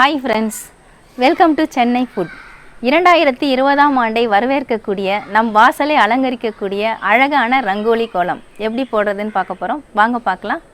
Hi friends, welcome to Chennai food. 2020ஆம் ஆண்டை வரவேற்கக்கூடிய நம் வாசலை அலங்கரிக்கக்கூடிய அழகான ரங்கோலி கோலம் எப்படி போடுறதுன்னு பார்க்க போகிறோம். வாங்க பார்க்கலாம்.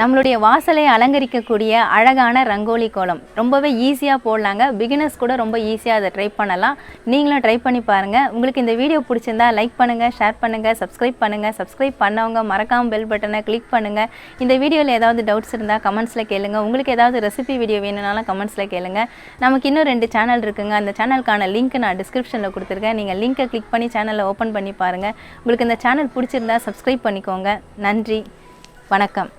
நம்மளுடைய வாசலை அலங்கரிக்கக்கூடிய அழகான ரங்கோலி கோலம் ரொம்பவே ஈஸியாக போடலாங்க. பிகினர்ஸ் கூட ரொம்ப ஈஸியாக அதை ட்ரை பண்ணலாம். நீங்களும் ட்ரை பண்ணி பாருங்கள். உங்களுக்கு இந்த வீடியோ பிடிச்சிருந்தா லைக் பண்ணுங்கள், ஷேர் பண்ணுங்கள், சப்ஸ்கிரைப் பண்ணுங்கள். சப்ஸ்கிரைப் பண்ணவங்க மறக்காமல் பெல் பட்டனை கிளிக் பண்ணுங்கள். இந்த வீடியோவில் ஏதாவது டவுட்ஸ் இருந்தால் கமெண்ட்ஸில் கேளுங்க. உங்களுக்கு ஏதாவது ரெசிபி வீடியோ வேணும்னாலும் கமெண்ட்ஸில் கேளுங்க. நமக்கு இன்னும் 2 சேனல் இருக்குங்க. அந்த சேனலுக்கான லிங்க் நான் டிஸ்கிரிப்ஷனில் கொடுத்துருக்கேன். நீங்கள் லிங்கை கிளிக் பண்ணி சேனலை ஓப்பன் பண்ணி பாருங்கள். உங்களுக்கு இந்த சேனல் பிடிச்சிருந்தா சப்ஸ்கிரைப் பண்ணிக்கோங்க. நன்றி, வணக்கம்.